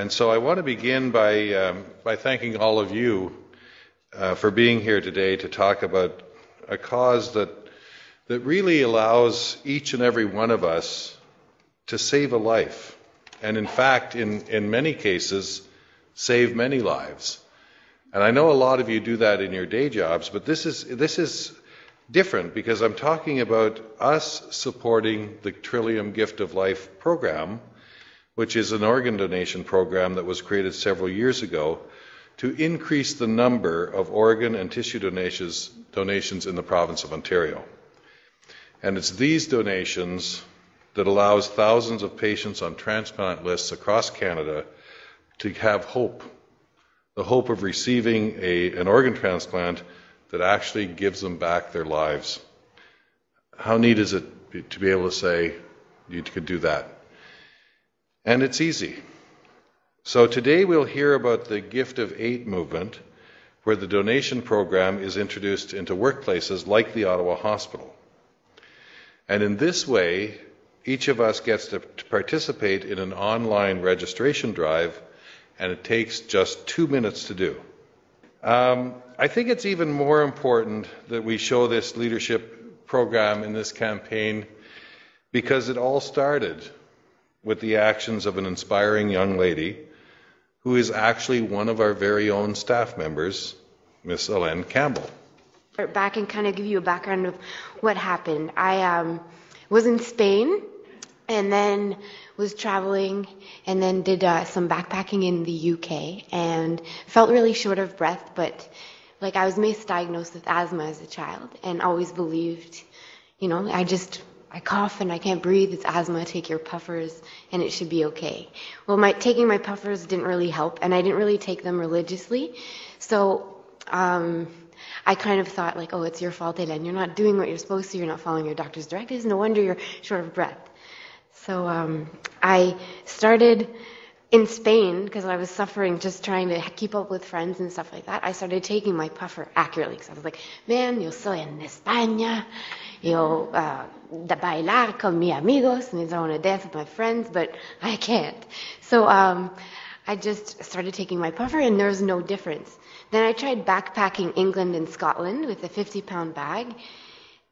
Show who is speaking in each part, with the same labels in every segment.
Speaker 1: And so I want to begin by thanking all of you for being here today to talk about a cause that really allows each and every one of us to save a life. And in fact, in many cases, save many lives. And I know a lot of you do that in your day jobs, but this is different because I'm talking about us supporting the Trillium Gift of Life program, which is an organ donation program that was created several years ago to increase the number of organ and tissue donations in the province of Ontario. And it's these donations that allows thousands of patients on transplant lists across Canada to have hope, the hope of receiving an organ transplant that actually gives them back their lives. How neat is it to be able to say you could do that? And it's easy. So today we'll hear about the Gift of Eight movement, where the donation program is introduced into workplaces like the Ottawa Hospital. And in this way, each of us gets to participate in an online registration drive, and it takes just 2 minutes to do. I think it's even more important that we show this leadership program in this campaign because it all started with the actions of an inspiring young lady who is actually one of our very own staff members, Miss Hélène Campbell.
Speaker 2: Start back and kind of give you a background of what happened. I was in Spain and then was traveling and then did some backpacking in the UK and felt really short of breath, but I was misdiagnosed with asthma as a child and always believed, I cough and I can't breathe, it's asthma, take your puffers and it should be okay. Well, taking my puffers didn't really help and I didn't really take them religiously. So I kind of thought oh, it's your fault, Hélène. You're not doing what you're supposed to. You're not following your doctor's directives. No wonder you're short of breath. So I started in Spain because I was suffering just trying to keep up with friends and stuff like that. I started taking my puffer accurately because I was like, man, yo soy en España. Yo bailar con mis amigos. Means I want to dance with my friends, but I can't. So I just started taking my puffer and there was no difference. Then I tried backpacking England and Scotland with a 50-pound bag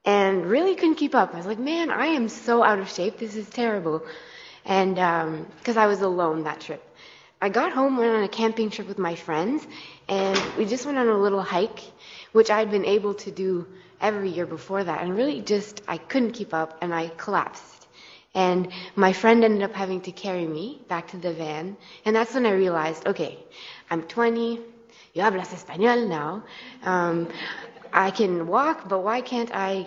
Speaker 2: and really couldn't keep up. I was like, man, I am so out of shape. This is terrible. And because I was alone that trip. I got home, went on a camping trip with my friends, and we just went on a little hike, which I'd been able to do every year before that. And really I couldn't keep up and I collapsed. And my friend ended up having to carry me back to the van. And that's when I realized, okay, I'm 20. Yo hablas español now. I can walk, but why can't I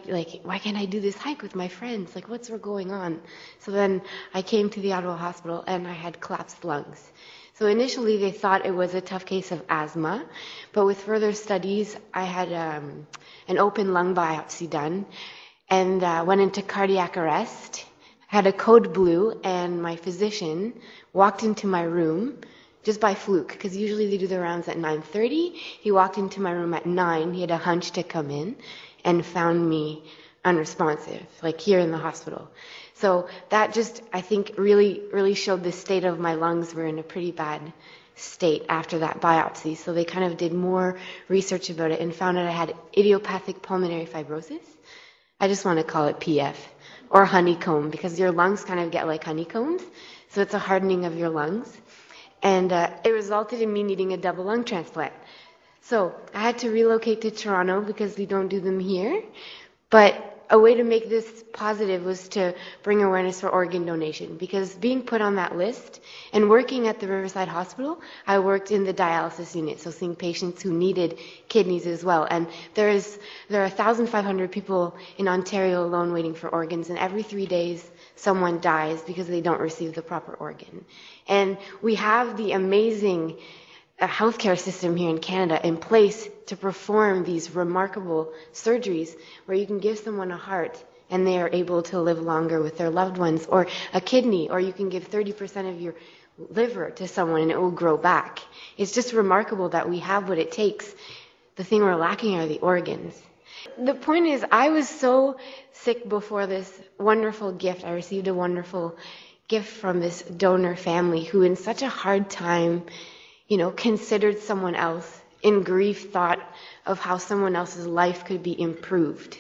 Speaker 2: do this hike with my friends? What's going on? So then I came to the Ottawa Hospital and I had collapsed lungs. So initially they thought it was a tough case of asthma, but with further studies I had an open lung biopsy done and went into cardiac arrest, had a code blue, and my physician walked into my room just by fluke, because usually they do the rounds at 9:30. He walked into my room at 9. He had a hunch to come in and found me unresponsive, here in the hospital. So that just, I think, really, really showed the state of my lungs were in a pretty bad state after that biopsy. So they kind of did more research about it and found out I had idiopathic pulmonary fibrosis. I just want to call it PF, or honeycomb, because your lungs kind of get like honeycombs. So it's a hardening of your lungs. And it resulted in me needing a double lung transplant. So I had to relocate to Toronto because we don't do them here. But a way to make this positive was to bring awareness for organ donation, because being put on that list and working at the Riverside Hospital, I worked in the dialysis unit, so seeing patients who needed kidneys as well. And there are 1,500 people in Ontario alone waiting for organs, and every 3 days someone dies because they don't receive the proper organ. And we have the amazing healthcare system here in Canada in place to perform these remarkable surgeries where you can give someone a heart and they are able to live longer with their loved ones, or a kidney, or you can give 30% of your liver to someone and it will grow back. It's just remarkable that we have what it takes. The thing we're lacking are the organs. The point is, I was so sick before this wonderful gift. I received a wonderful gift from this donor family who in such a hard time, considered someone else, in grief thought of how someone else's life could be improved.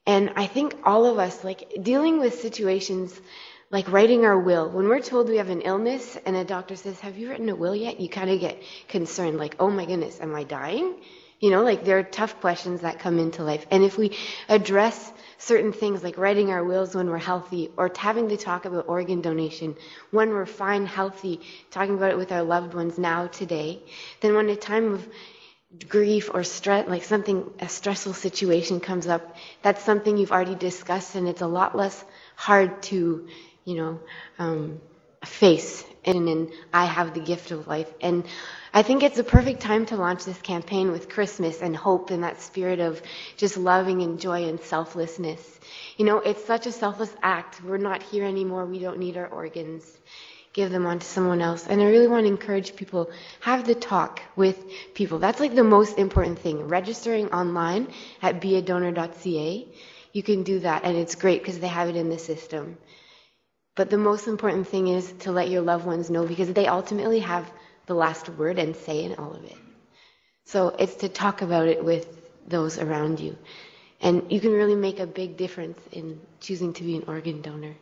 Speaker 2: And I think all of us, dealing with situations like writing our will, when we're told we have an illness and a doctor says, have you written a will yet? You kind of get concerned, like, oh my goodness, am I dying? There are tough questions that come into life. And if we address certain things like writing our wills when we're healthy, or having to talk about organ donation when we're fine, healthy, talking about it with our loved ones now, today, then when a time of grief or stress, a stressful situation comes up, that's something you've already discussed, and it's a lot less hard to, face. And I have the gift of life. And I think it's a perfect time to launch this campaign with Christmas and hope and that spirit of just loving and joy and selflessness. It's such a selfless act. We're not here anymore. We don't need our organs. Give them on to someone else. And I really want to encourage people, have the talk with people. That's the most important thing. Registering online at beadonor.ca, you can do that, and it's great because they have it in the system. But the most important thing is to let your loved ones know, because they ultimately have the last word and say in all of it. So it's to talk about it with those around you. And you can really make a big difference in choosing to be an organ donor.